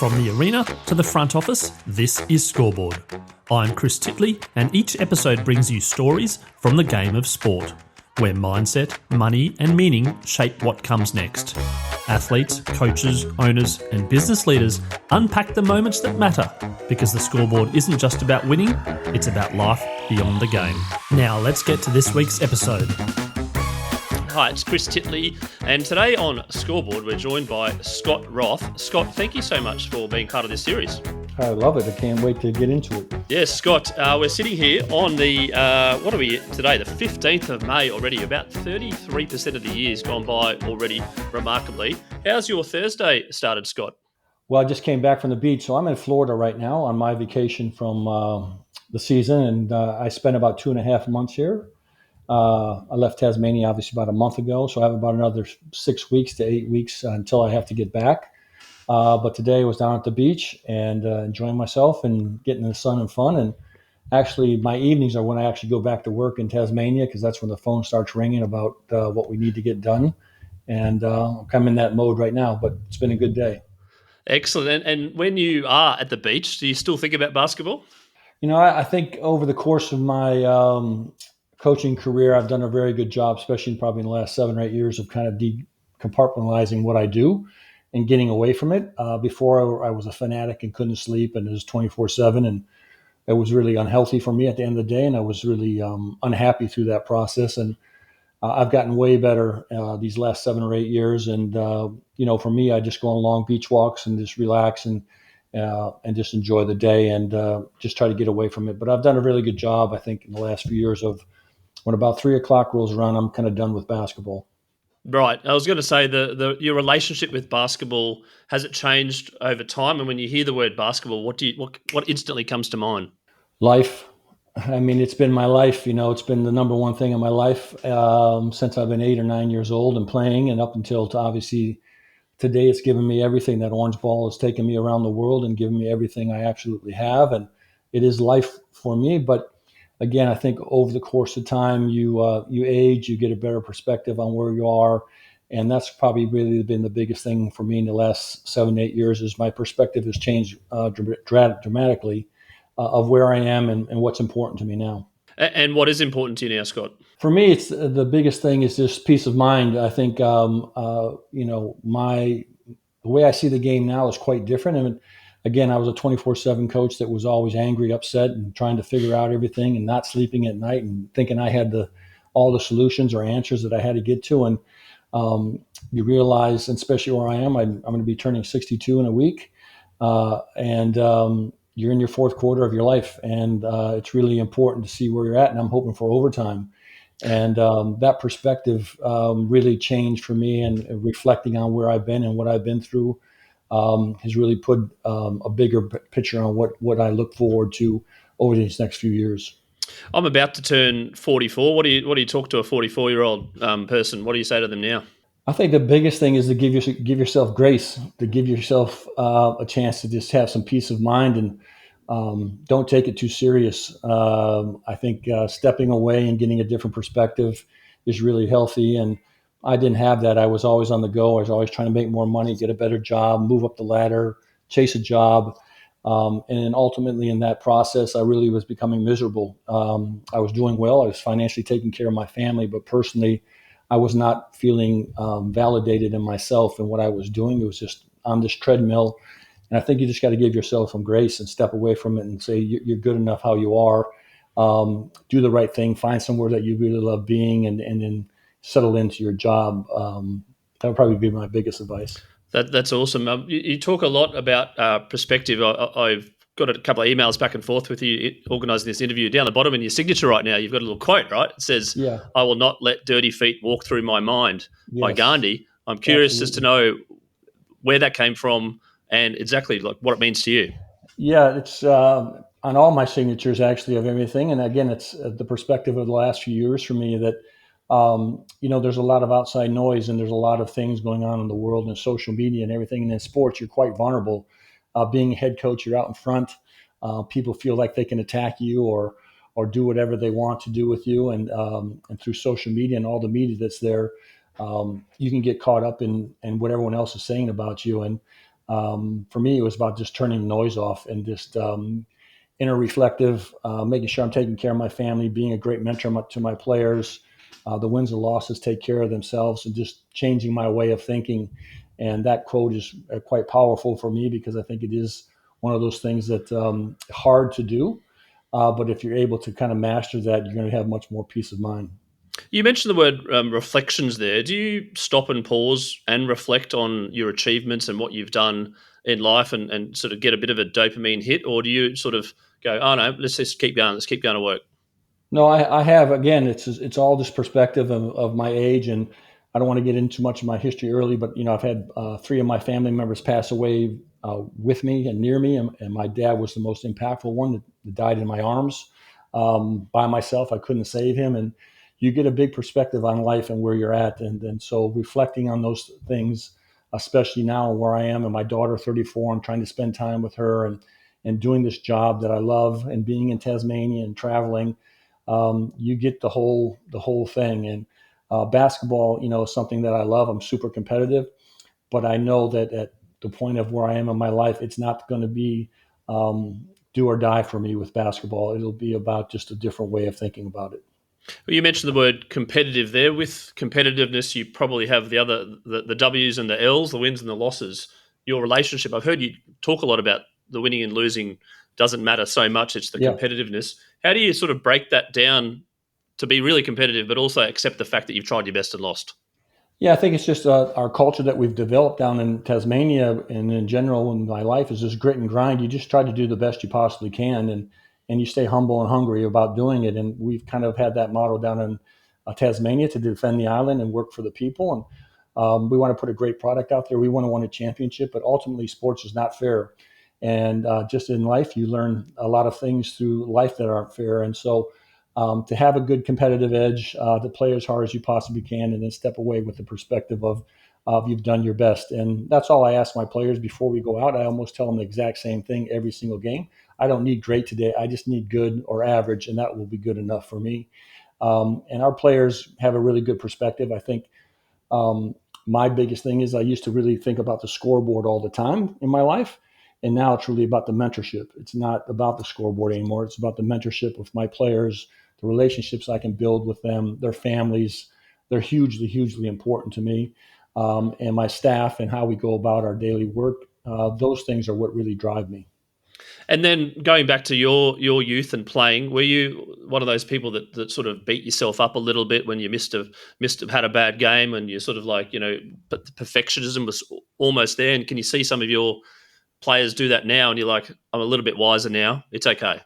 From the arena to the front office, this is Scoreboard. I'm Chris Titley, and each episode brings you stories from the game of sport, where mindset, money, and meaning shape what comes next. Athletes, coaches, owners, and business leaders unpack the moments that matter, because the Scoreboard isn't just about winning, it's about life beyond the game. Now let's get to this week's episode. Hi, it's Chris Titley, and today on Scoreboard we're joined by Scott Roth. Scott, thank you so much for being part of this series. I love it. I can't wait to get into it. Yes, Scott, we're sitting here on the, what are we today, the 15th of May already. About 33% of the year's gone by already, remarkably. How's your Thursday started, Scott? Well, I just came back from the beach, so I'm in Florida right now on my vacation from the season, and I spent about 2.5 months here. I left Tasmania obviously about a month ago, so I have about another 6 weeks to 8 weeks until I have to get back. But today I was down at the beach and enjoying myself and getting in the sun and fun. And actually, my evenings are when I actually go back to work in Tasmania, because that's when the phone starts ringing about what we need to get done. And I'm in that mode right now, but it's been a good day. Excellent. And when you are at the beach, do you still think about basketball? You know, I think over the course of my coaching career, I've done a very good job, especially probably in the last 7 or 8 years, of kind of decompartmentalizing what I do and getting away from it. Before I was a fanatic and couldn't sleep, and it was 24/7, and it was really unhealthy for me at the end of the day, and I was really unhappy through that process. And I've gotten way better these last 7 or 8 years. And for me, I just go on long beach walks and just relax and just enjoy the day and just try to get away from it. But I've done a really good job, I think, in the last few years of when about 3 o'clock rolls around, I'm kind of done with basketball. Right. I was going to say your relationship with basketball, has it changed over time? And when you hear the word basketball, what instantly comes to mind? Life. I mean, it's been my life. It's been the number one thing in my life since I've been 8 or 9 years old and playing, and up until obviously today. It's given me everything. That orange ball has taken me around the world and given me everything I absolutely have, and it is life for me. But again, I think over the course of time, you age, you get a better perspective on where you are. And that's probably really been the biggest thing for me in the last 7, 8 years, is my perspective has changed dramatically of where I am and what's important to me now. And what is important to you now, Scott? For me, it's the biggest thing is just peace of mind. I think, the way I see the game now is quite different. And again, I was a 24/7 coach that was always angry, upset, and trying to figure out everything and not sleeping at night and thinking I had all the solutions or answers that I had to get to. And you realize, and especially where I am, I'm going to be turning 62 in a week. And you're in your fourth quarter of your life. And it's really important to see where you're at. And I'm hoping for overtime. And that perspective really changed for me, and reflecting on where I've been and what I've been through has really put a bigger picture on what I look forward to over these next few years. I'm about to turn 44. What do you talk to a 44-year-old person? What do you say to them now? I think the biggest thing is to give yourself grace, to give yourself a chance to just have some peace of mind, and don't take it too serious. I think stepping away and getting a different perspective is really healthy. And I didn't have that. I was always on the go. I was always trying to make more money, get a better job, move up the ladder, chase a job. And ultimately in that process, I really was becoming miserable. I was doing well. I was financially taking care of my family, but personally, I was not feeling validated in myself and what I was doing. It was just on this treadmill. And I think you just got to give yourself some grace and step away from it and say, you're good enough how you are. Do the right thing, find somewhere that you really love being, and then settle into your job. That would probably be my biggest advice. That's awesome. You talk a lot about perspective. I've got a couple of emails back and forth with you organising this interview. Down the bottom in your signature right now, you've got a little quote, right? It says, "I will not let dirty feet walk through my mind," by Gandhi. I'm curious as to know where that came from and exactly like what it means to you. Yeah, it's on all my signatures actually of everything. And again, it's the perspective of the last few years for me that, there's a lot of outside noise and there's a lot of things going on in the world and social media and everything. And in sports, you're quite vulnerable. Being a head coach, you're out in front. People feel like they can attack you or do whatever they want to do with you. And through social media and all the media that's there, you can get caught up in what everyone else is saying about you. And For me, it was about just turning the noise off and just inner reflective, making sure I'm taking care of my family, being a great mentor to my players. The wins and losses take care of themselves, and just changing my way of thinking. And that quote is quite powerful for me, because I think it is one of those things that hard to do. But if you're able to kind of master that, you're going to have much more peace of mind. You mentioned the word reflections there. Do you stop and pause and reflect on your achievements and what you've done in life, and sort of get a bit of a dopamine hit? Or do you sort of go, oh no, let's just keep going. Let's keep going to work? No, I have. Again, it's all this perspective of my age, and I don't want to get into much of my history early, but I've had three of my family members pass away with me and near me, and my dad was the most impactful one that died in my arms by myself. I couldn't save him, and you get a big perspective on life and where you're at, and so reflecting on those things, especially now where I am, and my daughter, 34, I'm trying to spend time with her and doing this job that I love, and being in Tasmania and traveling. You get the whole thing. And basketball, is something that I love. I'm super competitive, but I know that at the point of where I am in my life, it's not going to be do or die for me with basketball. It'll be about just a different way of thinking about it. Well, you mentioned the word competitive there. With competitiveness, you probably have the W's and the L's, the wins and the losses. Your relationship. I've heard you talk a lot about the winning and losing doesn't matter so much. It's the Yeah. competitiveness. How do you sort of break that down to be really competitive, but also accept the fact that you've tried your best and lost? Yeah, I think it's just our culture that we've developed down in Tasmania and in general in my life is just grit and grind. You just try to do the best you possibly can, and you stay humble and hungry about doing it. And we've kind of had that motto down in Tasmania, to defend the island and work for the people. And we want to put a great product out there. We want to win a championship, but ultimately, sports is not fair. And just in life, you learn a lot of things through life that aren't fair. And so to have a good competitive edge, to play as hard as you possibly can, and then step away with the perspective of you've done your best. And that's all I ask my players before we go out. I almost tell them the exact same thing every single game. I don't need great today. I just need good or average, and that will be good enough for me. And our players have a really good perspective. I think um, my biggest thing is I used to really think about the scoreboard all the time in my life. And now it's really about the mentorship. It's not about the scoreboard anymore. It's about the mentorship with my players, the relationships I can build with them, their families. They're hugely, hugely important to me. And my staff and how we go about our daily work. Those things are what really drive me. And then going back to your youth and playing, were you one of those people that sort of beat yourself up a little bit when you had a bad game, and you sort of like, but the perfectionism was almost there? And can you see some of your players do that now, and you're like, I'm a little bit wiser now. It's okay.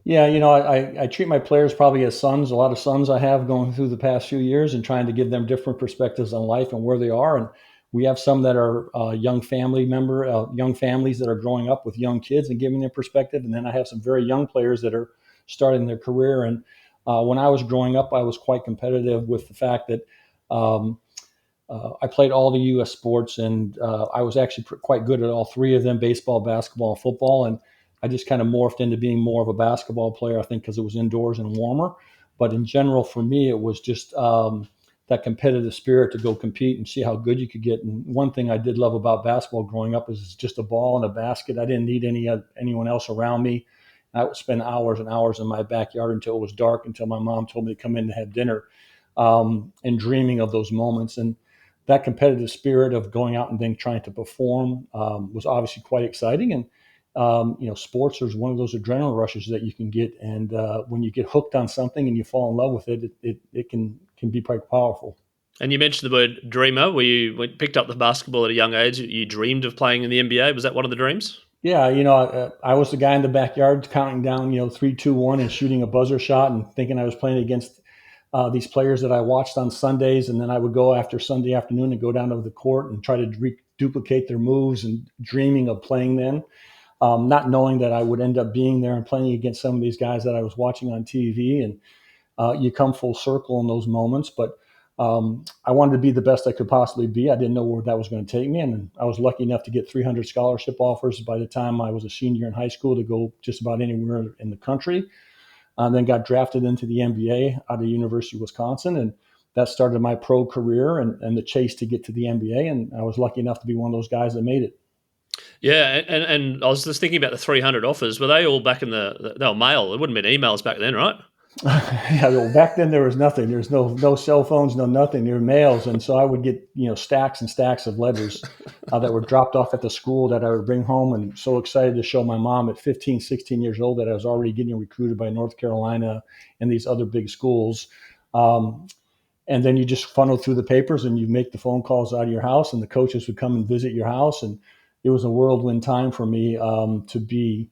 Yeah, I treat my players probably as sons. A lot of sons I have going through the past few years, and trying to give them different perspectives on life and where they are. And we have some that are young young families that are growing up with young kids and giving their perspective. And then I have some very young players that are starting their career. And when I was growing up, I was quite competitive with the fact that um, I played all the U.S. sports, and I was actually quite good at all three of them: baseball, basketball, and football. And I just kind of morphed into being more of a basketball player, I think, because it was indoors and warmer. But in general, for me, it was just that competitive spirit to go compete and see how good you could get. And one thing I did love about basketball growing up is it's just a ball and a basket. I didn't need anyone else around me. I would spend hours and hours in my backyard until it was dark, until my mom told me to come in to have dinner, and dreaming of those moments. And that competitive spirit of going out and then trying to perform was obviously quite exciting. And sports is one of those adrenaline rushes that you can get, and when you get hooked on something and you fall in love with it, it can be quite powerful. And you mentioned the word dreamer, where you picked up the basketball at a young age. You dreamed of playing in the NBA. Was that one of the dreams? Yeah, I was the guy in the backyard counting down, 3, 2, 1, and shooting a buzzer shot, and thinking I was playing against these players that I watched on Sundays. And then I would go after Sunday afternoon and go down to the court and try to duplicate their moves, and dreaming of playing then. Not knowing that I would end up being there and playing against some of these guys that I was watching on TV. And you come full circle in those moments. But I wanted to be the best I could possibly be. I didn't know where that was going to take me. And I was lucky enough to get 300 scholarship offers by the time I was a senior in high school to go just about anywhere in the country. Then got drafted into the NBA out of the University of Wisconsin. And that started my pro career and the chase to get to the NBA. And I was lucky enough to be one of those guys that made it. Yeah, and I was just thinking about the 300 offers. Were they all back in they were mail? It wouldn't have been emails back then, right? Yeah, well, back then there was nothing. There's no cell phones, no nothing. There were mails, and so I would get stacks and stacks of letters that were dropped off at the school that I would bring home, and so excited to show my mom at 15, 16 years old that I was already getting recruited by North Carolina and these other big schools. Um, and then you just funnel through the papers and you make the phone calls out of your house, and the coaches would come and visit your house, and it was a whirlwind time for me to be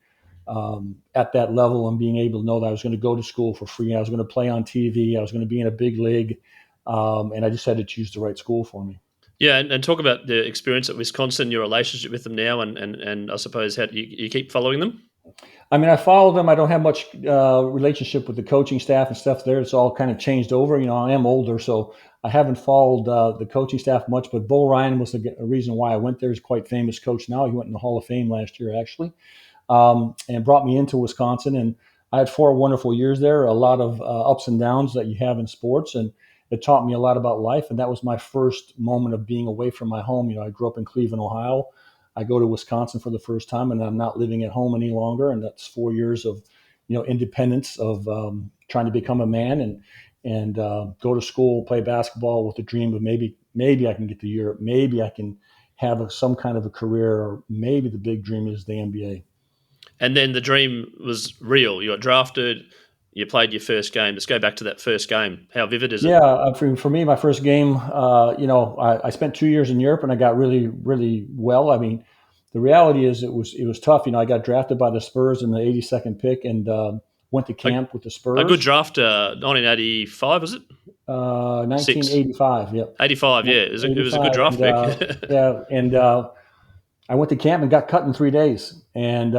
at that level and being able to know that I was going to go to school for free. I was going to play on TV. I was going to be in a big league, and I just had to choose the right school for me. Yeah, and talk about the experience at Wisconsin, your relationship with them now, and I suppose how you keep following them. I mean, I follow them. I don't have much relationship with the coaching staff and stuff there. It's all kind of changed over. I am older, so I haven't followed the coaching staff much. But Bo Ryan was the reason why I went there. He's quite famous coach now. He went in the Hall of Fame last year, actually, and brought me into Wisconsin. And I had 4 wonderful years there, a lot of ups and downs that you have in sports. And it taught me a lot about life. And that was my first moment of being away from my home. I grew up in Cleveland, Ohio. I go to Wisconsin for the first time, and I'm not living at home any longer. And that's 4 years of, independence, of trying to become a man and go to school, play basketball with the dream of maybe I can get to Europe, maybe I can have some kind of a career, or maybe the big dream is the NBA. And then the dream was real. You got drafted. You played your first game. Let's go back to that first game. How vivid is it? Yeah, for me, my first game, I spent 2 years in Europe and I got really, really well. I mean, the reality is it was tough. I got drafted by the Spurs in the 82nd pick and went to camp with the A good Spurs. draft, 1985, was it? Six. 1985, yep. 85, yeah. It was a good 1985, draft and pick. yeah, and I went to camp and got cut in 3 days, and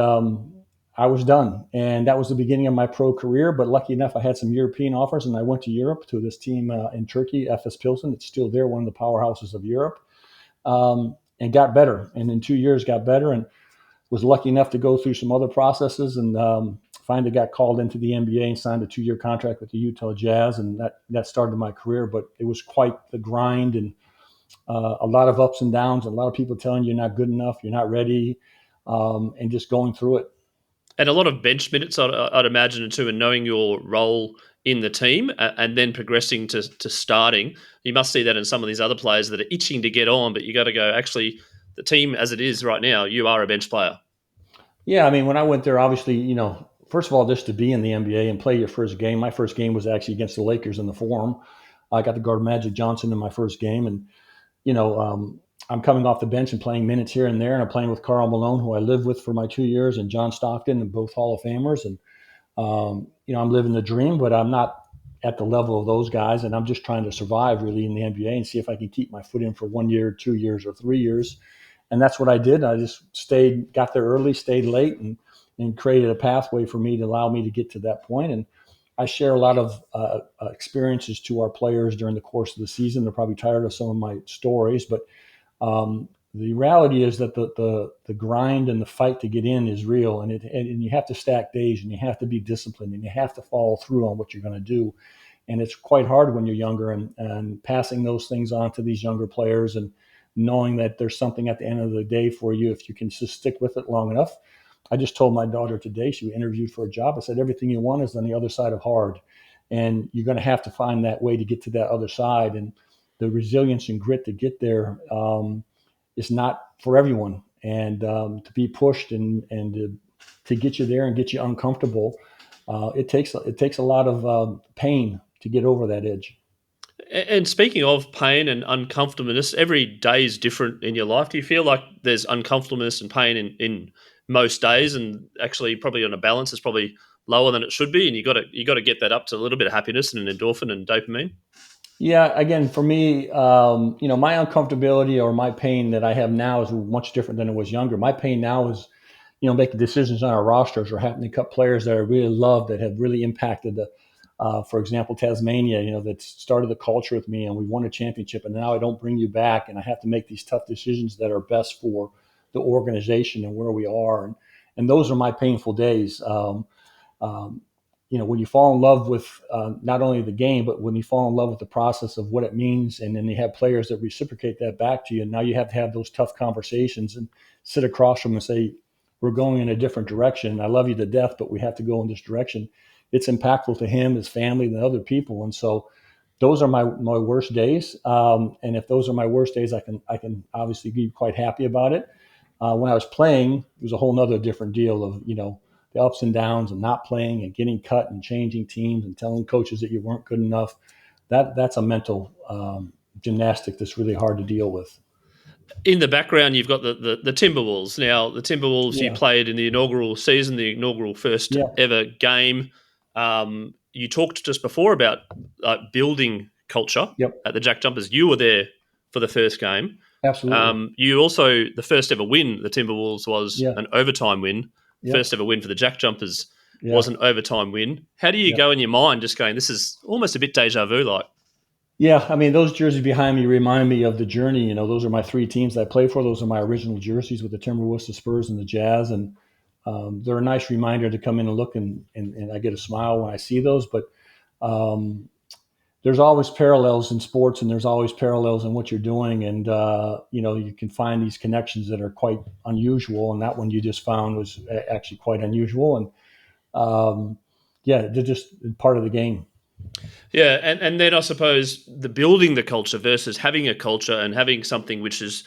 I was done. And that was the beginning of my pro career. But lucky enough, I had some European offers, and I went to Europe to this team in Turkey, FS Pilsen. It's still there, one of the powerhouses of Europe, and got better. And in 2 years, got better, and was lucky enough to go through some other processes, and finally got called into the NBA and signed a 2-year contract with the Utah Jazz, and that started my career. But it was quite the grind, and a lot of ups and downs, a lot of people telling you you're not good enough, you're not ready, and just going through it. And a lot of bench minutes, I'd imagine, too, and knowing your role in the team and then progressing to starting. You must see that in some of these other players that are itching to get on, but you got to go, actually, the team as it is right now, you are a bench player. Yeah, I mean, when I went there, obviously, first of all, just to be in the NBA and play your first game. My first game was actually against the Lakers in the Forum. I got to guard Magic Johnson in my first game, and you know, I'm coming off the bench and playing minutes here and there, and I'm playing with Karl Malone, who I lived with for my 2 years, and John Stockton, and both Hall of Famers. And I'm living the dream, but I'm not at the level of those guys, and I'm just trying to survive really in the NBA and see if I can keep my foot in for 1 year, 2 years, or 3 years. And that's what I did. I just got there early, stayed late, and created a pathway for me to allow me to get to that point. And I share a lot of experiences to our players during the course of the season. They're probably tired of some of my stories, but the reality is that the grind and the fight to get in is real, and you have to stack days, and you have to be disciplined, and you have to follow through on what you're going to do. And it's quite hard when you're younger, and passing those things on to these younger players, and knowing that there's something at the end of the day for you if you can just stick with it long enough. I just told my daughter today, she interviewed for a job. I said, everything you want is on the other side of hard. And you're going to have to find that way to get to that other side. And the resilience and grit to get there is not for everyone. And to be pushed and to get you there and get you uncomfortable, it takes a lot of pain to get over that edge. And speaking of pain and uncomfortableness, every day is different in your life. Do you feel like there's uncomfortableness and pain in most days, and actually probably on a balance is probably lower than it should be, and you got to get that up to a little bit of happiness and an endorphin and dopamine? Yeah, again, for me, my uncomfortability or my pain that I have now is much different than it was younger. My pain now is, making decisions on our rosters or having to cut players that I really love that have really impacted for example, Tasmania, that started the culture with me, and we won a championship, and now I don't bring you back, and I have to make these tough decisions that are best for the organization and where we are, and those are my painful days. Um, when you fall in love with not only the game, but when you fall in love with the process of what it means, and then you have players that reciprocate that back to you, and now you have to have those tough conversations and sit across from them and say, we're going in a different direction. I love you to death, but we have to go in this direction. It's impactful to him, his family, and other people. And so those are my worst days. And if those are my worst days, I can obviously be quite happy about it. When I was playing, it was a whole nother different deal of, the ups and downs and not playing and getting cut and changing teams and telling coaches that you weren't good enough. That's a mental gymnastic that's really hard to deal with. In the background, you've got the Timberwolves. Now, the Timberwolves, you Yeah. played in the inaugural season, the inaugural first Yeah. ever game. You talked just before about building culture Yep. at the JackJumpers. You were there for the first game. Absolutely. You also, the first ever win, the Timberwolves, was Yeah. an overtime win. Yep. First ever win for the JackJumpers Yeah. was an overtime win. How do you go in your mind just going, this is almost a bit deja vu like? Yeah, I mean, those jerseys behind me remind me of the journey. Those are my three teams that I play for. Those are my original jerseys with the Timberwolves, the Spurs, and the Jazz. And they're a nice reminder to come in and look, and I get a smile when I see those. But there's always parallels in sports, and there's always parallels in what you're doing. And, you can find these connections that are quite unusual. And that one you just found was actually quite unusual. And, they're just part of the game. Yeah, and then I suppose the building the culture versus having a culture and having something which is,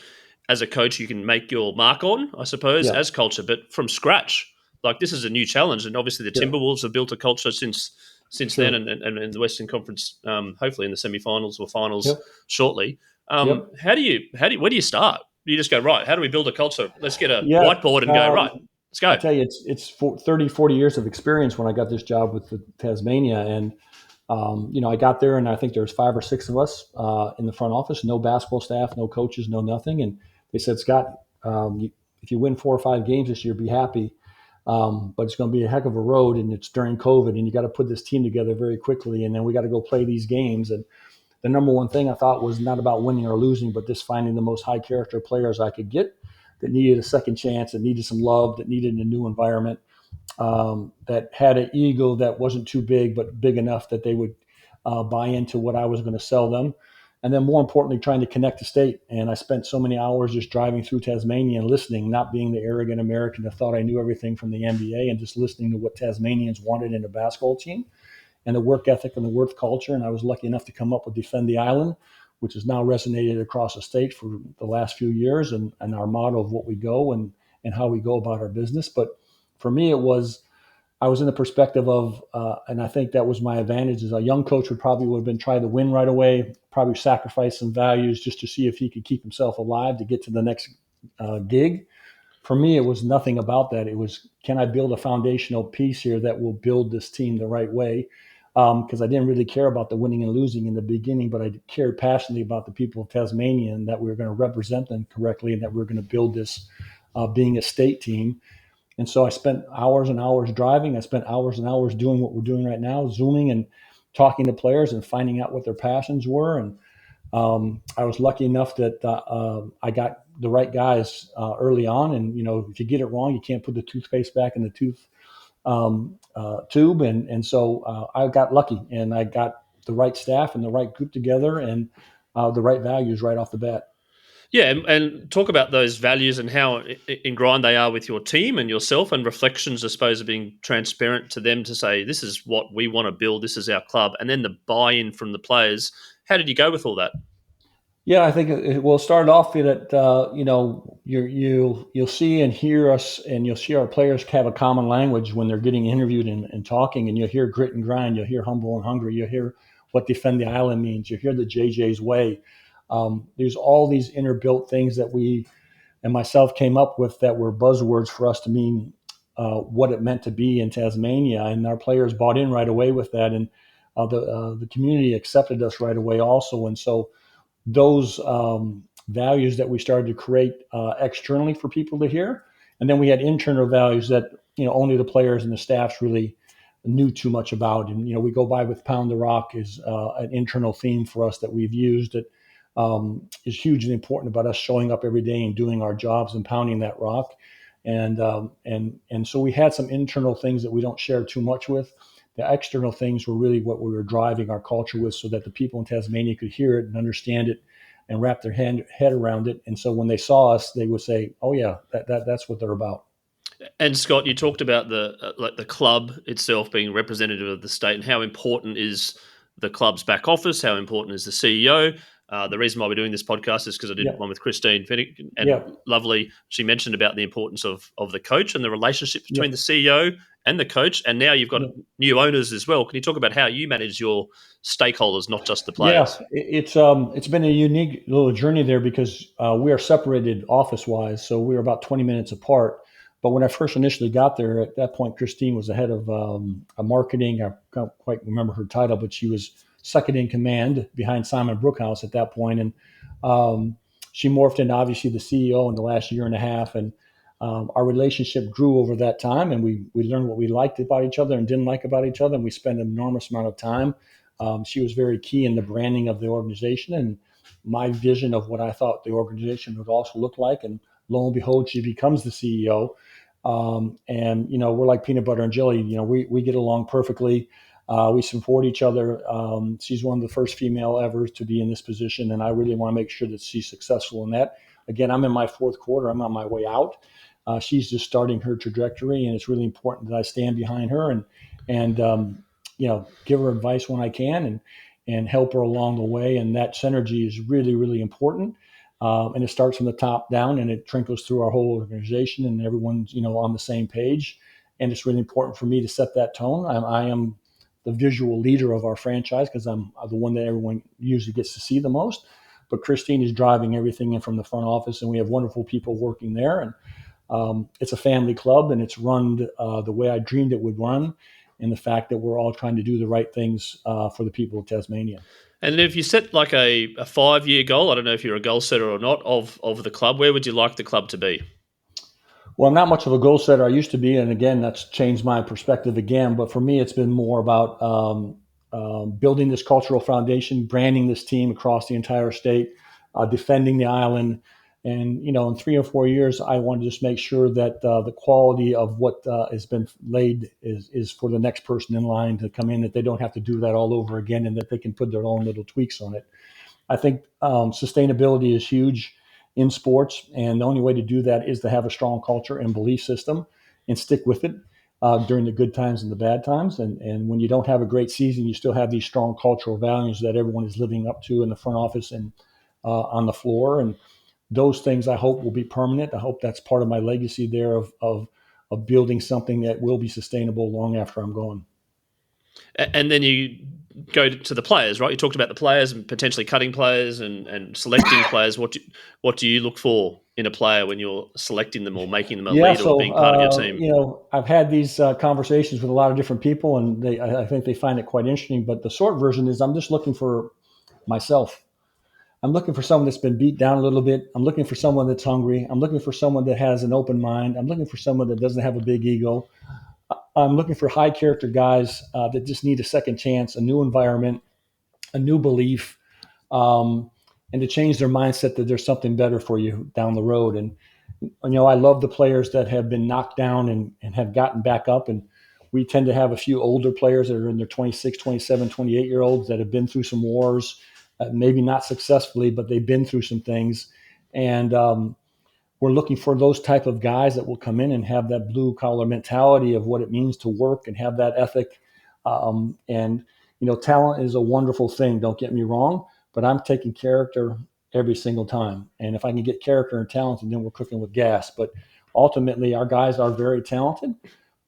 as a coach, you can make your mark on, I suppose, as culture, but from scratch. Like, this is a new challenge, and obviously the Timberwolves have built a culture since then, and in the Western Conference, hopefully in the semifinals or finals shortly. Where do you start? Do you just go, right, how do we build a culture? Let's get a whiteboard and go, right, let's go. I tell you, it's 30, 40 years of experience when I got this job with the Tasmania, and I got there, and I think there was 5 or 6 of us in the front office, no basketball staff, no coaches, no nothing. And they said, Scott, if you win 4 or 5 games this year, be happy. But it's going to be a heck of a road, and it's during COVID, and you got to put this team together very quickly, and then we got to go play these games. And the number one thing I thought was not about winning or losing, but just finding the most high character players I could get that needed a second chance, that needed some love, that needed a new environment. That had an ego that wasn't too big, but big enough that they would buy into what I was going to sell them. And then more importantly, trying to connect the state. And I spent so many hours just driving through Tasmania and listening, not being the arrogant American that thought I knew everything from the NBA, and just listening to what Tasmanians wanted in a basketball team and the work ethic and the work culture. And I was lucky enough to come up with Defend the Island, which has now resonated across the state for the last few years, and our motto of what we go and how we go about our business. But for me, I was in the perspective of, and I think that was my advantage, as a young coach would have been trying to win right away, probably sacrifice some values just to see if he could keep himself alive to get to the next gig. For me, it was nothing about that. It was, can I build a foundational piece here that will build this team the right way? Because I didn't really care about the winning and losing in the beginning, but I cared passionately about the people of Tasmania, and that we were going to represent them correctly, and that we were going to build this being a state team. And so I spent hours and hours driving. I spent hours and hours doing what we're doing right now, Zooming and talking to players and finding out what their passions were. And I was lucky enough that I got the right guys early on. And, if you get it wrong, you can't put the toothpaste back in the tube. And so I got lucky, and I got the right staff and the right group together, and the right values right off the bat. Yeah, and talk about those values and how ingrained they are with your team and yourself, and reflections, I suppose, of being transparent to them to say, this is what we want to build, this is our club, and then the buy-in from the players. How did you go with all that? Yeah, I think it will start off that you'll see and hear us, and you'll see our players have a common language when they're getting interviewed and talking, and you'll hear grit and grind, you'll hear humble and hungry, you'll hear what Defend the Island means, you'll hear the JJ's way. There's all these inner-built things that we and myself came up with that were buzzwords for us to mean what it meant to be in Tasmania, and our players bought in right away with that, and the community accepted us right away also. And so those values that we started to create externally for people to hear, and then we had internal values that only the players and the staffs really knew too much about. And we go by with Pound the Rock is an internal theme for us that we've used that is hugely important about us showing up every day and doing our jobs and pounding that rock. And so we had some internal things that we don't share too much with, the external things were really what we were driving our culture with, so that the people in Tasmania could hear it and understand it and wrap their head around it. And so when they saw us, they would say, "Oh yeah, that's what they're about." And Scott, you talked about the club itself being representative of the state, and how important is the club's back office? How important is the CEO? The reason why we're doing this podcast is because I did Yeah, one with Christine Fennick, and yeah, lovely. She mentioned about the importance of the coach and the relationship yeah. between the CEO and the coach. And now you've got Yeah. new owners as well. Can you talk about how you manage your stakeholders, not just the Yeah, players? it's been a unique little journey there, because we are separated office wise, so we're about 20 minutes apart. But when I first initially got there, at that point, Christine was the head of a marketing. I can't quite remember her title, but she was second in command behind Simon Brookhouse at that point, and um, she morphed into obviously the CEO in the last year and a half, and our relationship grew over that time, and we learned what we liked about each other and didn't like about each other, and we spent an enormous amount of time. She was very key in the branding of the organization and my vision of what I thought the organization would also look like. And lo and behold, she becomes the CEO. And we're like peanut butter and jelly. We get along perfectly. We support each other. She's one of the first female ever to be in this position, and I really want to make sure that she's successful in that. Again, I'm in my fourth quarter. I'm on my way out. She's just starting her trajectory, and it's really important that I stand behind her and give her advice when I can and help her along the way. And that synergy is really, really important. And it starts from the top down and it trickles through our whole organization, and everyone's on the same page. And it's really important for me to set that tone. I am the visual leader of our franchise because I'm the one that everyone usually gets to see the most. But Christine is driving everything in from the front office, and we have wonderful people working there. And it's a family club, and it's run the way I dreamed it would run, and the fact that we're all trying to do the right things for the people of Tasmania. And if you set like a 5 year goal, I don't know if you're a goal setter or not, of the club, where would you like the club to be? Well, I'm not much of a goal setter. I used to be, and again, that's changed my perspective again. But for me, it's been more about building this cultural foundation, branding this team across the entire state, defending the island. And in 3 or 4 years, I want to just make sure that the quality of what has been laid is for the next person in line to come in, that they don't have to do that all over again, and that they can put their own little tweaks on it. I think sustainability is huge in sports, and the only way to do that is to have a strong culture and belief system and stick with it during the good times and the bad times. And when you don't have a great season, you still have these strong cultural values that everyone is living up to in the front office and on the floor. And those things I hope will be permanent. I hope that's part of my legacy there of building something that will be sustainable long after I'm gone. And then you go to the players, right? You talked about the players and potentially cutting players and selecting players. What do you look for in a player when you're selecting them or making them a Yeah, leader or so being part of your team? I've had these conversations with a lot of different people, and I think they find it quite interesting. But the short version is, I'm just looking for myself. I'm looking for someone that's been beat down a little bit. I'm looking for someone that's hungry. I'm looking for someone that has an open mind. I'm looking for someone that doesn't have a big ego. I'm looking for high character guys that just need a second chance, a new environment, a new belief, um, and to change their mindset that there's something better for you down the road. And I love the players that have been knocked down and have gotten back up. And we tend to have a few older players that are in their 26, 27, 28-year olds that have been through some wars, maybe not successfully, but they've been through some things. And we're looking for those type of guys that will come in and have that blue collar mentality of what it means to work and have that ethic. And talent is a wonderful thing. Don't get me wrong, but I'm taking character every single time. And if I can get character and talent, then we're cooking with gas. But ultimately, our guys are very talented.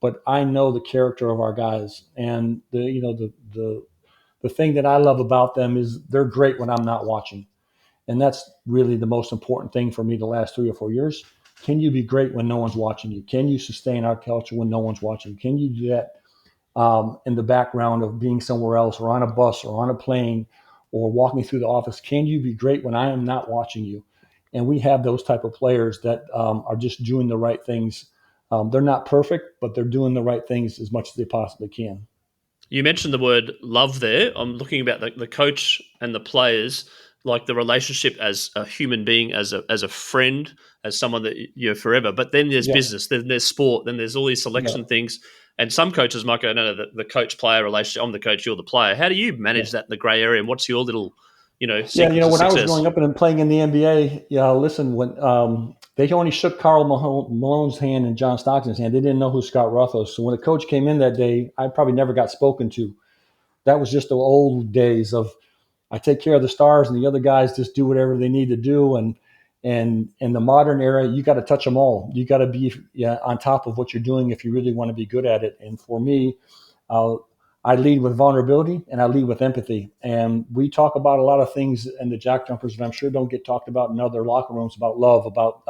But I know the character of our guys, and the thing that I love about them is they're great when I'm not watching. And that's really the most important thing for me the last 3 or 4 years. Can you be great when no one's watching you? Can you sustain our culture when no one's watching you? Can you do that in the background of being somewhere else or on a bus or on a plane or walking through the office? Can you be great when I am not watching you? And we have those type of players that are just doing the right things. They're not perfect, but they're doing the right things as much as they possibly can. You mentioned the word love there. I'm looking about the coach and the players, like the relationship as a human being, as a friend, as someone that you're forever. But then there's Yeah, business, then there's sport, then there's all these yeah, selection things. And some coaches might go, no, the coach-player relationship, I'm the coach, you're the player. How do you Yeah. manage that in the grey area, and what's your little, Yeah, secret to when I was success? growing up and playing in the NBA, listen, when they only shook Karl Malone's hand and John Stockton's hand, they didn't know who Scott Roth was. So when a coach came in that day, I probably never got spoken to. That was just the old days of I take care of the stars and the other guys just do whatever they need to do. And in the modern era, you got to touch them all. You got to be on top of what you're doing if you really want to be good at it. And for me, uh, I lead with vulnerability and I lead with empathy. And we talk about a lot of things in the Jack Jumpers that I'm sure don't get talked about in other locker rooms about love, about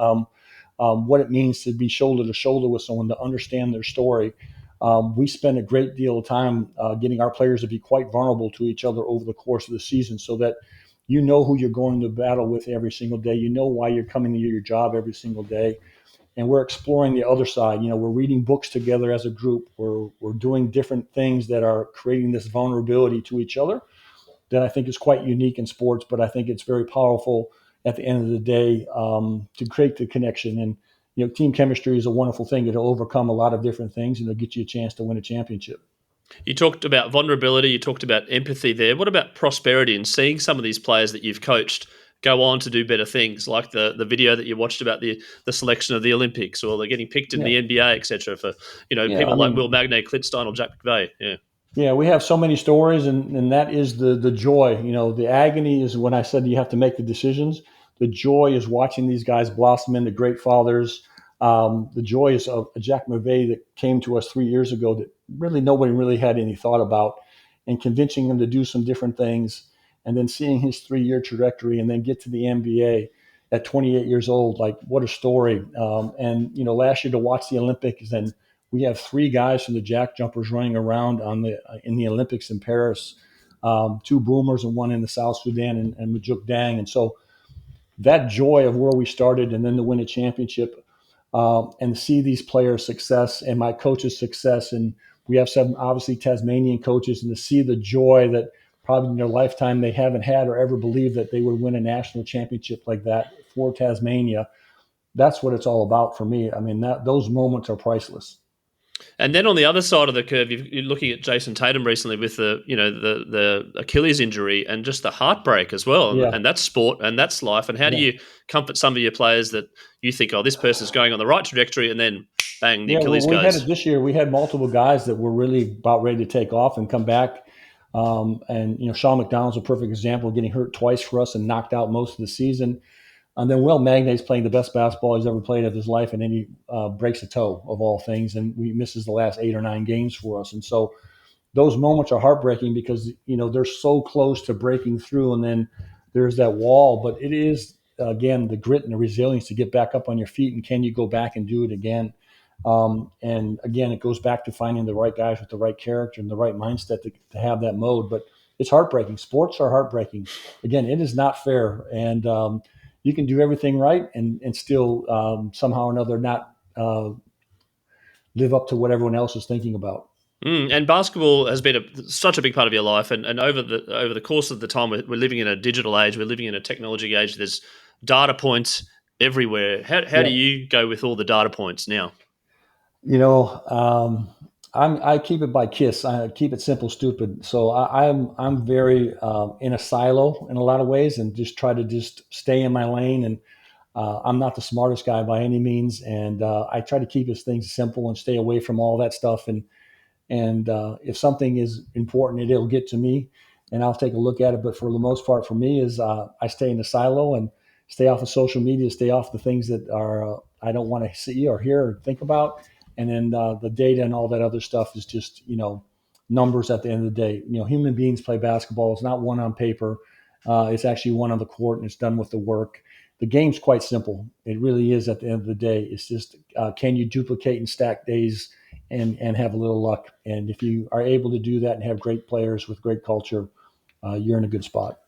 what it means to be shoulder to shoulder with someone, to understand their story. We spend a great deal of time getting our players to be quite vulnerable to each other over the course of the season so that you know who you're going to battle with every single day. You know why you're coming to your job every single day. And we're exploring the other side. We're reading books together as a group. We're doing different things that are creating this vulnerability to each other that I think is quite unique in sports, but I think it's very powerful at the end of the day to create the connection. And team chemistry is a wonderful thing. It'll overcome a lot of different things, and it'll get you a chance to win a championship. You talked about vulnerability, you talked about empathy there. What about prosperity and seeing some of these players that you've coached go on to do better things, like the video that you watched about the selection of the Olympics, or they're getting picked in Yeah, the NBA, etc. For yeah. people like Will Magnay, Clint or Jack McVeigh. Yeah. Yeah, we have so many stories, and that is the joy. The agony is when I said you have to make the decisions. The joy is watching these guys blossom into great fathers. The joy is of Jack McVeigh that came to us 3 years ago that really nobody really had any thought about, and convincing him to do some different things, and then seeing his 3 year trajectory, and then get to the NBA at 28 years old. Like, what a story! And last year to watch the Olympics, and we have three guys from the Jack Jumpers running around in the Olympics in Paris, two boomers and one in the South Sudan and Majuk Dang. And so that joy of where we started and then to win a championship and see these players' success and my coach's success. And we have some obviously Tasmanian coaches, and to see the joy that probably in their lifetime they haven't had or ever believed that they would win a national championship like that for Tasmania. That's what it's all about for me. I mean, those moments are priceless. And then on the other side of the curve, you're looking at Jason Tatum recently with the Achilles injury and just the heartbreak as well. Yeah. And that's sport and that's life. And how do Yeah. you comfort some of your players that you think, oh, this person's going on the right trajectory, and then bang, the Yeah, well, Achilles we had it goes? this year. We had multiple guys that were really about ready to take off and come back. And Sean McDonald's a perfect example of getting hurt twice for us and knocked out most of the season. And then Will Magnay's playing the best basketball he's ever played of his life, and then he breaks a toe of all things, and we misses the last 8 or 9 games for us. And so those moments are heartbreaking because they're so close to breaking through, and then there's that wall. But it is again the grit and the resilience to get back up on your feet, and can you go back and do it again? And again, it goes back to finding the right guys with the right character and the right mindset to have that mode. But it's heartbreaking. Sports are heartbreaking. Again, it is not fair, and you can do everything right and still somehow or another not live up to what everyone else is thinking about. And basketball has been such a big part of your life, and over the course of the time, we're living in a digital age, we're living in a technology age. There's data points everywhere. How do Yeah. you go with all the data points now? You know, I keep it by KISS. I keep it simple, stupid. So I'm very in a silo in a lot of ways, and just try to just stay in my lane. And I'm not the smartest guy by any means, and I try to keep his things simple and stay away from all that stuff. And if something is important, it'll get to me, and I'll take a look at it. But for the most part, for me, is I stay in the silo and stay off of social media, stay off the things that are I don't want to see or hear or think about. And then the data and all that other stuff is just numbers at the end of the day. Human beings play basketball. It's not one on paper. It's actually one on the court, and it's done with the work. The game's quite simple. It really is. At the end of the day, it's just can you duplicate and stack days and have a little luck. And if you are able to do that and have great players with great culture, you're in a good spot.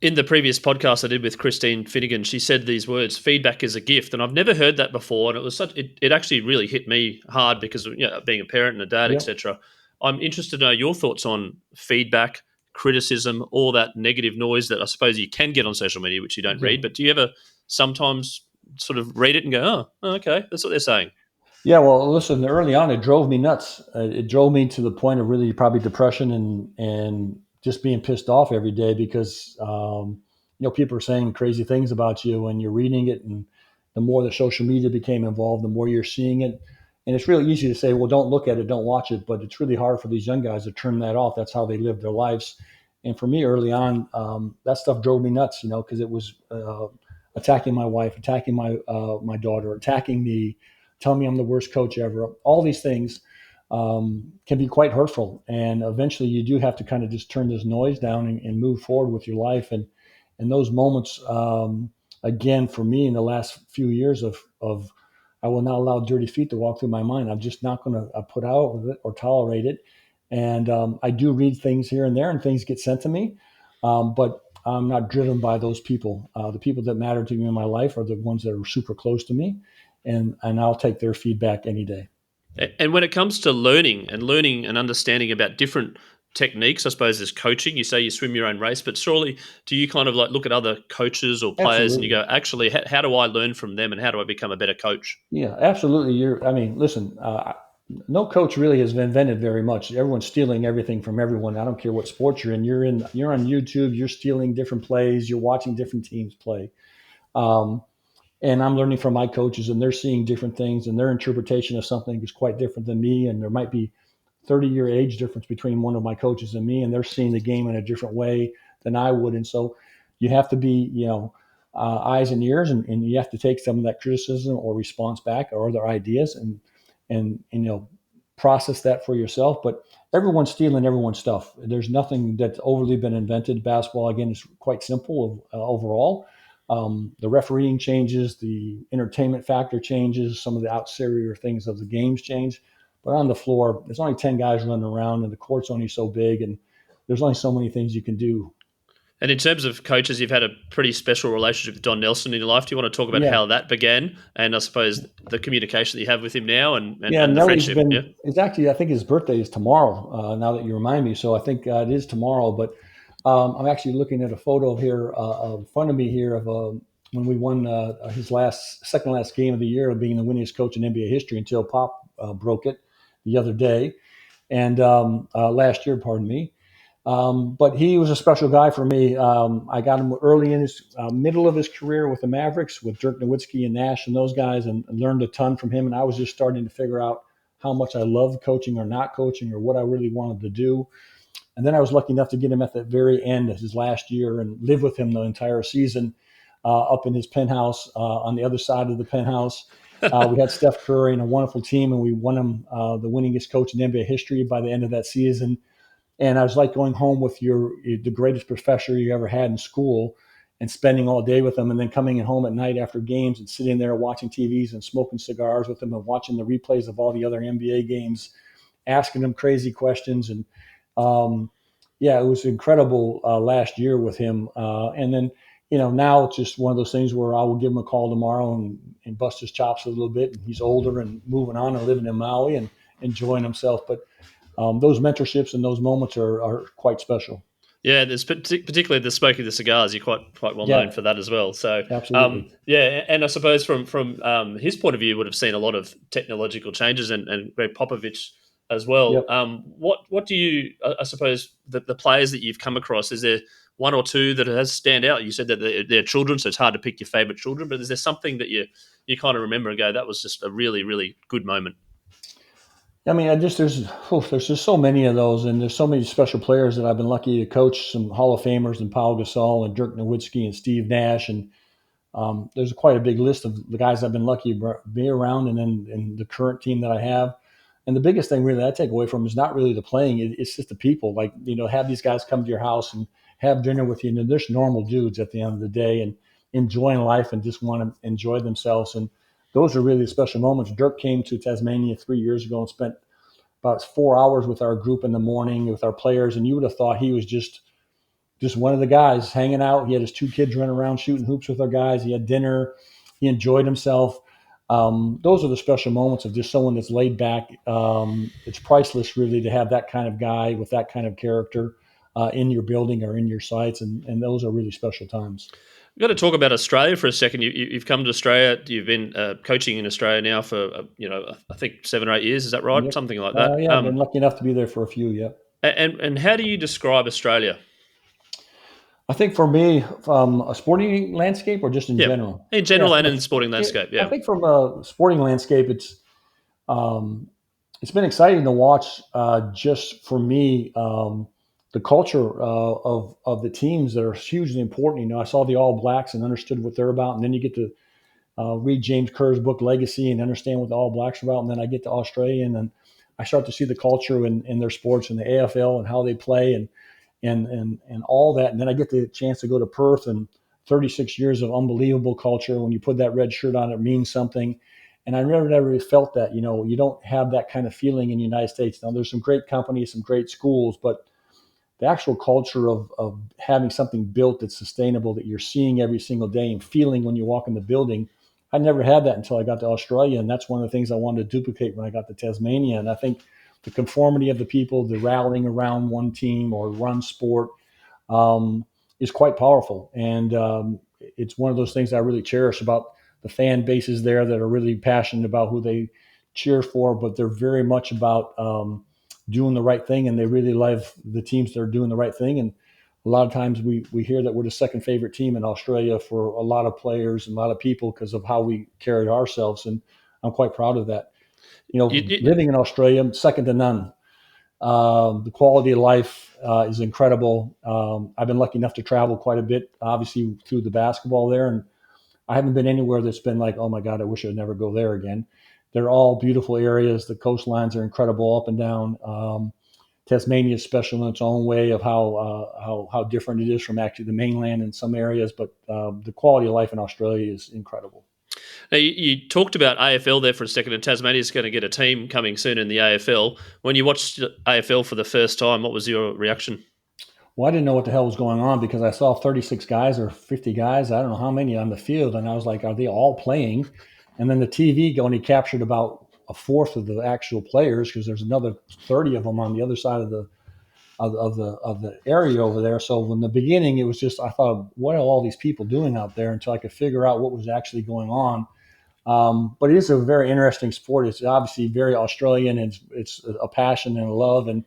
In the previous podcast I did with Christine Finnegan, she said these words: "Feedback is a gift," and I've never heard that before. And it actually really hit me hard because of being a parent and a dad, Yep. etc. I'm interested to know your thoughts on feedback, criticism, all that negative noise that I suppose you can get on social media, which you don't Yeah. read. But do you ever sometimes sort of read it and go, "Oh, okay, that's what they're saying"? Yeah, well, listen, early on, it drove me nuts. It drove me to the point of really probably depression and just being pissed off every day because people are saying crazy things about you and you're reading it, and the more the social media became involved, the more you're seeing it. And it's really easy to say, well, don't look at it, don't watch it, but it's really hard for these young guys to turn that off. That's how they live their lives. And for me, early on, that stuff drove me nuts, because it was attacking my wife, attacking my daughter, attacking me, tell me I'm the worst coach ever. All these things can be quite hurtful, and eventually you do have to kind of just turn this noise down and move forward with your life. And those moments, again, for me in the last few years of I will not allow dirty feet to walk through my mind. I'm just not going to put out with it or tolerate it. And I do read things here and there, and things get sent to me, but I'm not driven by those people. The people that matter to me in my life are the ones that are super close to me, and I'll take their feedback any day. And when it comes to learning and understanding about different techniques, I suppose as coaching, you say you swim your own race, but surely do you kind of like look at other coaches or players and you Absolutely. go, actually, how do I learn from them and how do I become a better coach? Yeah, absolutely. I mean, listen, no coach really has invented very much. Everyone's stealing everything from everyone. I don't care what sport you're in. You're on YouTube. You're stealing different plays. You're watching different teams play. Um, and I'm learning from my coaches, and they're seeing different things, and their interpretation of something is quite different than me. And there might be 30-year age difference between one of my coaches and me, and they're seeing the game in a different way than I would. And so you have to be, eyes and ears, and you have to take some of that criticism or response back or other ideas and process that for yourself. But everyone's stealing everyone's stuff. There's nothing that's overly been invented. Basketball, again, is quite simple overall. The refereeing changes, the entertainment factor changes, some of the outserior things of the games change. But on the floor, there's only 10 guys running around, and the court's only so big, and there's only so many things you can do. And in terms of coaches, you've had a pretty special relationship with Don Nelson in your life. Do you want to talk about Yeah. how that began and I suppose the communication that you have with him now Yeah, and the Nelly's friendship? Yeah. been, it's actually, I think his birthday is tomorrow, now that you remind me. So I think it is tomorrow. But I'm actually looking at a photo here in front of me here of when we won his second last game of the year of being the winningest coach in NBA history until Pop broke it the other day. And last year, pardon me. But he was a special guy for me. I got him early in his middle of his career with the Mavericks, with Dirk Nowitzki and Nash and those guys, and learned a ton from him. And I was just starting to figure out how much I loved coaching or not coaching or what I really wanted to do. And then I was lucky enough to get him at the very end of his last year and live with him the entire season up in his penthouse on the other side of the penthouse. We had Steph Curry and a wonderful team, and we won him the winningest coach in NBA history by the end of that season. And I was like going home with the greatest professor you ever had in school and spending all day with them, and then coming in home at night after games and sitting there watching TVs and smoking cigars with them and watching the replays of all the other NBA games, asking them crazy questions. And um, yeah, it was incredible last year with him. And then, now it's just one of those things where I will give him a call tomorrow and bust his chops a little bit. And he's older and moving on and living in Maui and enjoying himself. But those mentorships and those moments are quite special. Yeah, there's particularly the smoking the cigars. You're quite well known Yeah, for that as well. So, absolutely. yeah, and I suppose from his point of view, would have seen a lot of technological changes and Greg Popovich as well. Yep. What do you? I suppose the players that you've come across, is there one or two that has stand out? You said that they're children, so it's hard to pick your favorite children. But is there something that you kind of remember and go, that was just a really really good moment? I mean, there's just so many of those, and there's so many special players that I've been lucky to coach. Some Hall of Famers, and Paul Gasol, and Dirk Nowitzki, and Steve Nash, and there's quite a big list of the guys I've been lucky to be around, and then and the current team that I have. And the biggest thing really I take away from is not really the playing; it's just the people. Like, have these guys come to your house and have dinner with you, and they're just normal dudes at the end of the day, and enjoying life and just want to enjoy themselves. And those are really special moments. Dirk came to Tasmania 3 years ago and spent about 4 hours with our group in the morning with our players, and you would have thought he was just one of the guys hanging out. He had his two kids running around shooting hoops with our guys. He had dinner. He enjoyed himself. Those are the special moments of just someone that's laid back. It's priceless, really, to have that kind of guy with that kind of character in your building or in your sites, and those are really special times. We've got to talk about Australia for a second. You've come to Australia. You've been coaching in Australia now for I think 7 or 8 years. Is that right? Yep. Something like that. Yeah, I've been lucky enough to be there for a few. Yep. And how do you describe Australia? I think for me, from a sporting landscape or just in Yeah, general? in Yeah, general and in sporting landscape. I Yeah. think from a sporting landscape, um, it's been exciting to watch. Just for me, the culture of the teams that are hugely important. I saw the All Blacks and understood what they're about, and then you get to read James Kerr's book Legacy and understand what the All Blacks are about, and then I get to Australia and I start to see the culture in their sports and the AFL and how they play and all that. And then I get the chance to go to Perth and 36 years of unbelievable culture. When you put that red shirt on, it means something. And I never really felt that. You don't have that kind of feeling in the United States. Now, there's some great companies, some great schools, but the actual culture of having something built that's sustainable that you're seeing every single day and feeling when you walk in the building, I never had that until I got to Australia. And that's one of the things I wanted to duplicate when I got to Tasmania. And I think the conformity of the people, the rallying around one team or run sport, is quite powerful. And it's one of those things I really cherish about the fan bases there that are really passionate about who they cheer for, but they're very much about doing the right thing, and they really love the teams that are doing the right thing. And a lot of times we hear that we're the second favorite team in Australia for a lot of players and a lot of people because of how we carried ourselves. And I'm quite proud of that. Living in Australia, I'm second to none. The quality of life is incredible. I've been lucky enough to travel quite a bit, obviously through the basketball there, and I haven't been anywhere that's been like, oh my God, I wish I'd never go there again. They're all beautiful areas. The coastlines are incredible up and down. Tasmania is special in its own way of how different it is from actually the mainland in some areas, but the quality of life in Australia is incredible. Now, you talked about AFL there for a second, and Tasmania's going to get a team coming soon in the AFL. When you watched AFL for the first time, what was your reaction? Well, I didn't know what the hell was going on because I saw 36 guys or 50 guys, I don't know how many on the field, and I was like, are they all playing? And then the TV only captured about a fourth of the actual players because there's another 30 of them on the other side of the area over there. So in the beginning, it was just I thought, what are all these people doing out there? Until I could figure out what was actually going on. But it is a very interesting sport. It's obviously very Australian, and it's a passion and a love, and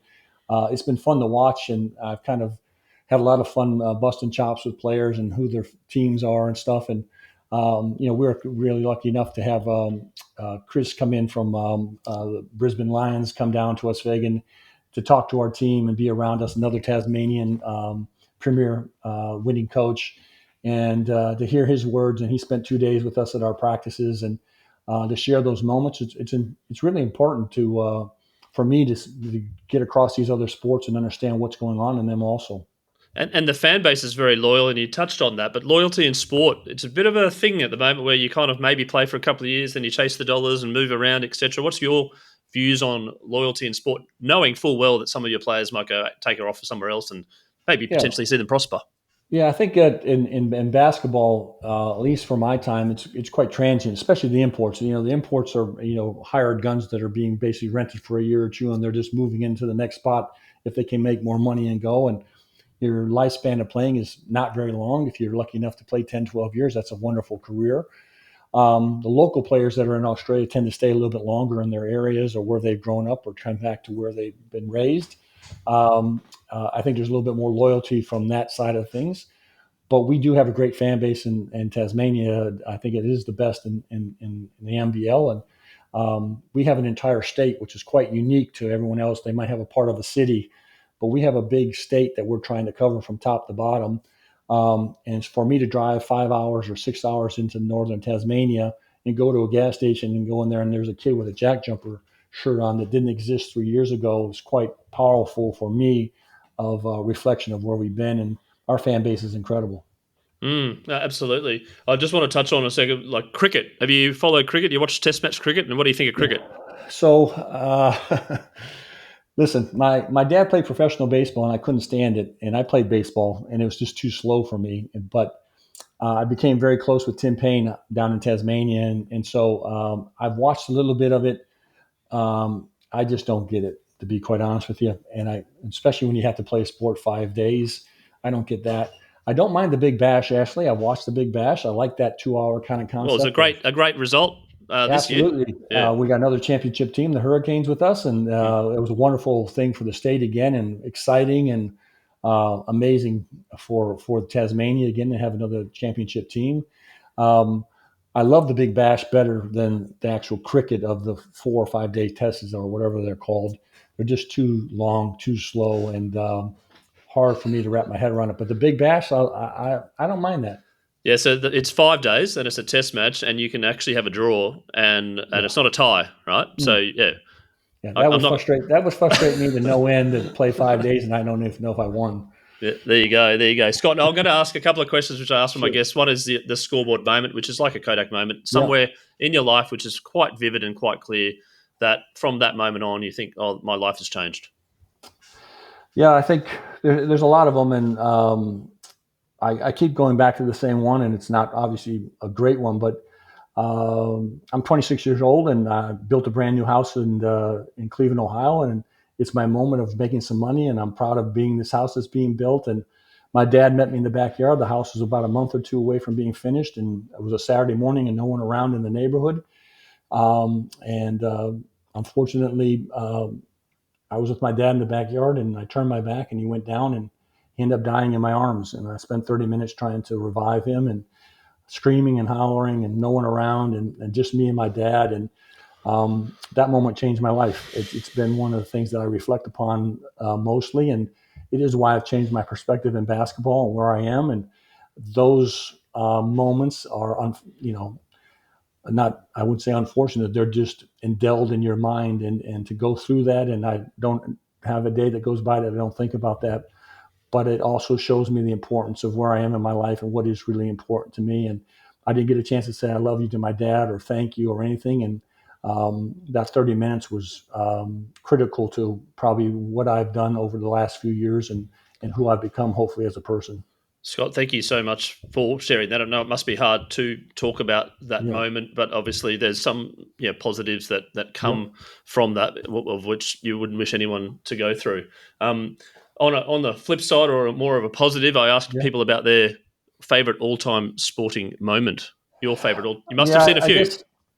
it's been fun to watch. And I've kind of had a lot of fun busting chops with players and who their teams are and stuff. And we're really lucky enough to have Chris come in from the Brisbane Lions, come down to us Vegas to talk to our team and be around us. Another Tasmanian premier winning coach. And to hear his words, and he spent 2 days with us at our practices, and to share those moments, it's really important to for me to get across these other sports and understand what's going on in them also. And the fan base is very loyal, and you touched on that. But loyalty in sport, it's a bit of a thing at the moment where you kind of maybe play for a couple of years, then you chase the dollars and move around, etc. What's your views on loyalty in sport, knowing full well that some of your players might go take her off for somewhere else and maybe Yeah, potentially see them prosper? yeah. I think that in basketball, at least for my time, it's quite transient, especially the imports. The imports are hired guns that are being basically rented for a year or two, and they're just moving into the next spot if they can make more money and go. And your lifespan of playing is not very long. If you're lucky enough to play 10, 12 years, that's a wonderful career. The local players that are in Australia tend to stay a little bit longer in their areas or where they've grown up or come back to where they've been raised. I think there's a little bit more loyalty from that side of things. But we do have a great fan base in Tasmania. I think it is the best in the NBL. And we have an entire state, which is quite unique to everyone else. They might have a part of a city, but we have a big state that we're trying to cover from top to bottom. And for me to drive 5 hours or 6 hours into northern Tasmania and go to a gas station and go in there and there's a kid with a Jack Jumper shirt on that didn't exist 3 years ago was quite powerful for me of a reflection of where we've been. And our fan base is incredible. Absolutely. I just want to touch on a second, like cricket. Have you followed cricket? You watched Test match cricket, and what do you think of cricket? So, listen, my dad played professional baseball and I couldn't stand it. And I played baseball and it was just too slow for me. But I became very close with Tim Payne down in Tasmania. And so I've watched a little bit of it. I just don't get it, to be quite honest with you. And especially when you have to play a sport 5 days, I don't get that. I don't mind the Big Bash, Ashley. I've watched the Big Bash. I like that 2 hour kind of Well, it was concept. a great result this year. Absolutely. Yeah. We got another championship team, the Hurricanes, with us, and it was a wonderful thing for the state again, and exciting and amazing for Tasmania again to have another championship team. Um, I love the Big Bash better than the actual cricket of the 4 or 5 day tests or whatever they're called. They're just too long, too slow, and hard for me to wrap my head around it. But the Big Bash, I don't mind that. Yeah, so it's 5 days, and it's a test match, and you can actually have a draw, and Yeah. it's not a tie, right? So Mm. yeah, Yeah, I'm not. that would frustrate me to no end to play 5 days and I don't even know if I won. Yeah, there you go, Scott. Now I'm going to ask a couple of questions, which I asked for my Sure. guests. One is the scoreboard moment, which is like a Kodak moment, Yeah. somewhere in your life, which is quite vivid and quite clear. That from that moment on, you think, "Oh, my life has changed." Yeah, I think there's a lot of them, and I keep going back to the same one, and it's not obviously a great one, but I'm 26 years old, and I built a brand new house in Cleveland, Ohio, and it's my moment of making some money, and I'm proud of being this house that's being built. And my dad met me in the backyard. The house was about a month or two away from being finished, and it was a Saturday morning, and no one around in the neighborhood. And unfortunately, I was with my dad in the backyard, and I turned my back, and he went down, and he ended up dying in my arms. And I spent 30 minutes trying to revive him, and screaming and hollering, and no one around, and just me and my dad. And that moment changed my life. It's been one of the things that I reflect upon mostly, and it is why I've changed my perspective in basketball and where I am. And those moments are, not, I would say unfortunate. They're just indelled in your mind, and to go through that. And I don't have a day that goes by that I don't think about that. But it also shows me the importance of where I am in my life and what is really important to me. And I didn't get a chance to say I love you to my dad or thank you or anything. And that 30 minutes was critical to probably what I've done over the last few years, and who I've become, hopefully, as a person. Scott, thank you so much for sharing that. I know it must be hard to talk about that Yeah. moment, but obviously there's some positives that Yeah. come from that, of which you wouldn't wish anyone to go through. On the flip side, or more of a positive, I asked Yeah. people about their favorite all-time sporting moment. Your favorite? You must have Yeah. seen a few.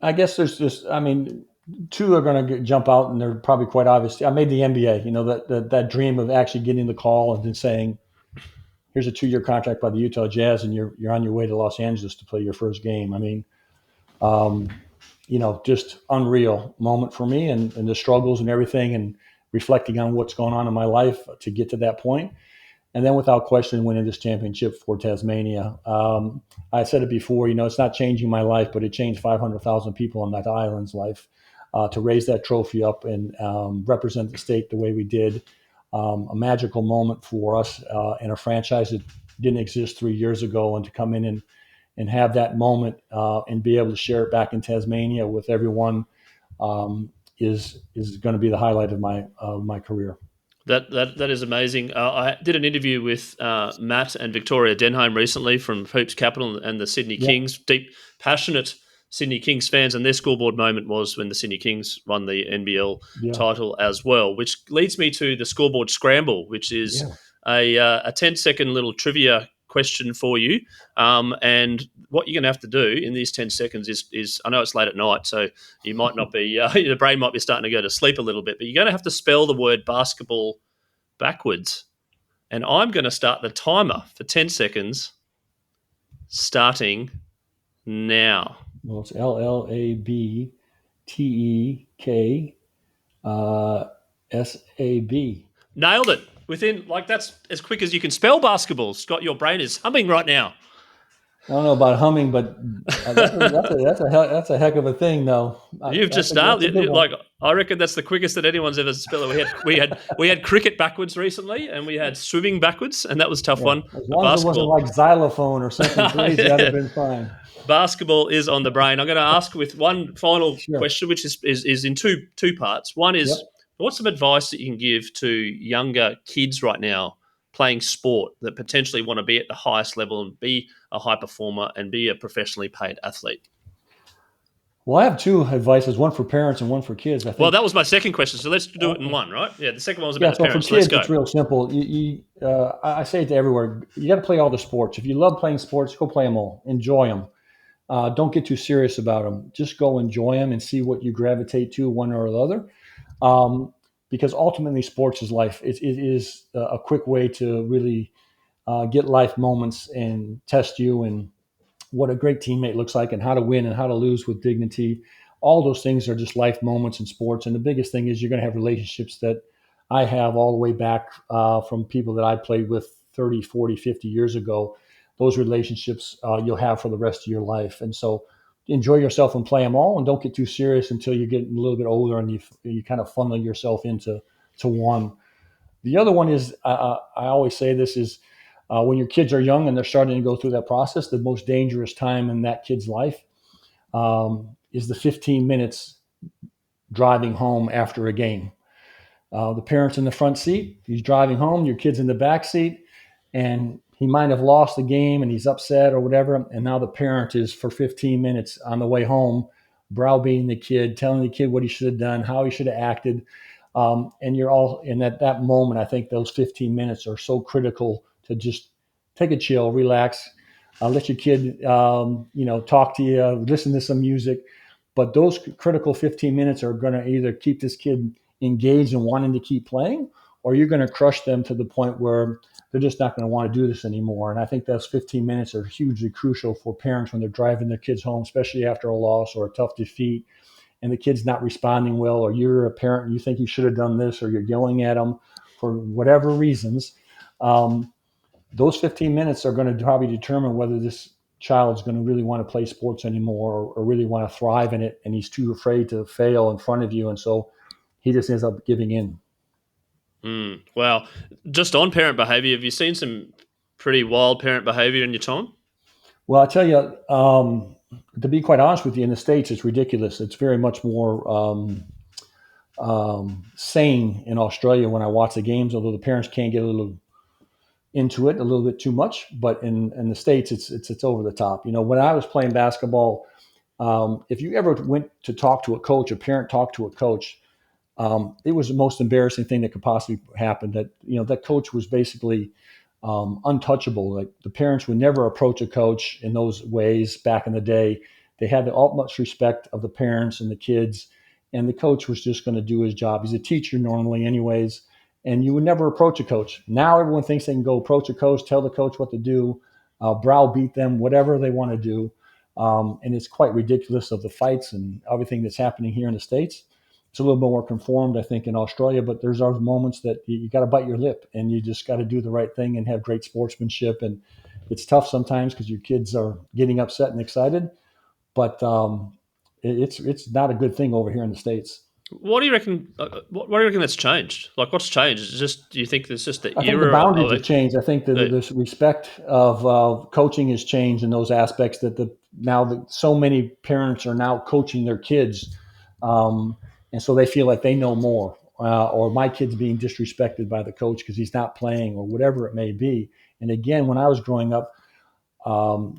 I guess there's just, I mean, two are going to jump out, and they're probably quite obvious. I made the NBA, that dream of actually getting the call and then saying, here's a 2 year contract by the Utah Jazz, and you're on your way to Los Angeles to play your first game. I mean, um, just unreal moment for me, and the struggles and everything, and reflecting on what's going on in my life to get to that point. And then without question, winning this championship for Tasmania. I said it before, it's not changing my life, but it changed 500,000 people on that island's life to raise that trophy up and represent the state the way we did. A magical moment for us in a franchise that didn't exist 3 years ago, and to come in and have that moment and be able to share it back in Tasmania with everyone is going to be the highlight of my career. That is amazing. I did an interview with Matt and Victoria Denholm recently from Hoops Capital and the Sydney Yeah. Kings. Deep, passionate Sydney Kings fans, and their scoreboard moment was when the Sydney Kings won the NBL Yeah. title as well. Which leads me to the scoreboard scramble, which is a 10-second little trivia question for you. And what you're going to have to do in these 10 seconds is I know it's late at night, so you might not be, the brain might be starting to go to sleep a little bit, but you're going to have to spell the word basketball backwards. And I'm going to start the timer for 10 seconds starting now. Well, it's LLABTEK Nailed it. Within, that's as quick as you can spell basketball. Scott, your brain is humming right now. I don't know about humming, but that's a heck of a thing, though. You've just nailed it. I reckon that's the quickest that anyone's ever spelled it. We had cricket backwards recently, and we had swimming backwards, and that was a tough one. As long as it wasn't like xylophone or something crazy, that'd have been fine. Basketball is on the brain. I'm going to ask with one final Sure. question, which is in two parts. One is, what's some advice that you can give to younger kids right now playing sport that potentially want to be at the highest level and be a high performer and be a professionally paid athlete? Well, I have two advices, one for parents and one for kids. I Well, think. that was my second question, so let's do it in Okay. one, right? Yeah, the second one was about Yeah. the So for parents. Let's kids, go. it's real simple. I say it to everywhere. You got to play all the sports. If you love playing sports, go play them all. Enjoy them. Don't get too serious about them. Just go enjoy them and see what you gravitate to, one or the other. Um, because ultimately, sports is life. It is a quick way to really get life moments and test you and what a great teammate looks like and how to win and how to lose with dignity. All those things are just life moments in sports. And the biggest thing is you're going to have relationships that I have all the way back from people that I played with 30, 40, 50 years ago. Those relationships you'll have for the rest of your life. And so enjoy yourself and play them all, and don't get too serious until you get a little bit older and you kind of funnel yourself into one. The other one is I always say this is when your kids are young and they're starting to go through that process, the most dangerous time in that kid's life is the 15 minutes driving home after a game. The parents in the front seat, he's driving home, your kid's in the back seat, and he might have lost the game and he's upset or whatever. And now the parent is for 15 minutes on the way home, browbeating the kid, telling the kid what he should have done, how he should have acted. And you're all in that moment. I think those 15 minutes are so critical to just take a chill, relax, let your kid, talk to you, listen to some music. But those critical 15 minutes are going to either keep this kid engaged and wanting to keep playing, or you're going to crush them to the point where they're just not going to want to do this anymore. And I think those 15 minutes are hugely crucial for parents when they're driving their kids home, especially after a loss or a tough defeat, and the kid's not responding well, or you're a parent and you think you should have done this, or you're yelling at them for whatever reasons. Those 15 minutes are going to probably determine whether this child's going to really want to play sports anymore, or really want to thrive in it, and he's too afraid to fail in front of you, and so he just ends up giving in. Well, just on parent behaviour, have you seen some pretty wild parent behaviour in your time? Well, I tell you, to be quite honest with you, in the States, it's ridiculous. It's very much more sane in Australia when I watch the games, although the parents can get a little into it a little bit too much. But in the States, it's over the top. When I was playing basketball, if you ever went to talk to a coach, a parent talked to a coach, it was the most embarrassing thing that could possibly happen. That coach was basically untouchable. Like, the parents would never approach a coach in those ways back in the day. They had the utmost respect of the parents and the kids, and the coach was just going to do his job. He's a teacher normally, anyways, and you would never approach a coach. Now everyone thinks they can go approach a coach, tell the coach what to do, browbeat them, whatever they want to do. And it's quite ridiculous of the fights and everything that's happening here in the States. It's a little bit more conformed, I think, in Australia, but there's those moments that you got to bite your lip and you just got to do the right thing and have great sportsmanship. And it's tough sometimes because your kids are getting upset and excited, but it's not a good thing over here in the States. What do you reckon? What do you reckon that's changed? Like, what's changed? Is it just, do you think there's just the I think the era boundaries of have it? changed. I think that the respect of coaching has changed in those aspects. Now so many parents are now coaching their kids, and so they feel like they know more, or my kid's being disrespected by the coach because he's not playing, or whatever it may be. And again, when I was growing up,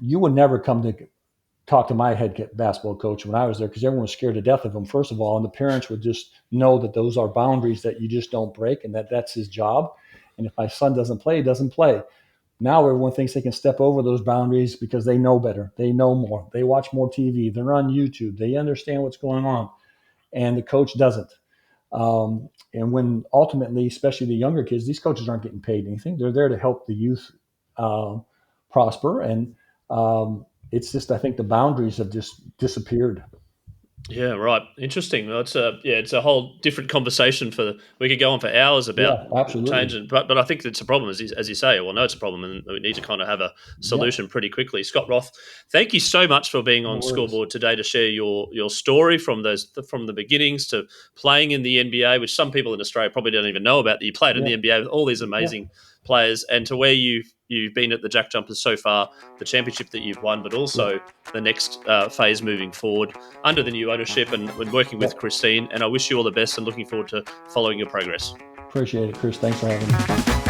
you would never come to talk to my head basketball coach when I was there, because everyone was scared to death of him, first of all, and the parents would just know that those are boundaries that you just don't break, and that's his job. And if my son doesn't play, he doesn't play. Now everyone thinks they can step over those boundaries because they know better, they know more, they watch more TV, they're on YouTube, they understand what's going on, and the coach doesn't. And when ultimately, especially the younger kids, these coaches aren't getting paid anything. They're there to help the youth uh, prosper, and it's just, I think the boundaries have just disappeared. Yeah, right. Interesting. Well, it's a whole different conversation we could go on for hours about Yeah, absolutely. changing, but I think it's a problem, as you say. Well, no, it's a problem, and we need to kind of have a Yeah, solution pretty quickly. Scott Roth, thank you so much for being no on worries. Scoreboard today to share your story from the beginnings to playing in the NBA, which some people in Australia probably don't even know about, that you played in Yeah, the NBA with all these yeah, amazing players, and to where you've been at the Jack Jumpers so far, the championship that you've won, but yeah, also the next phase moving forward under the new ownership, and when working yeah. with Christine. And I wish you all the best and looking forward to following your progress. Appreciate it, Chris. Thanks for having me.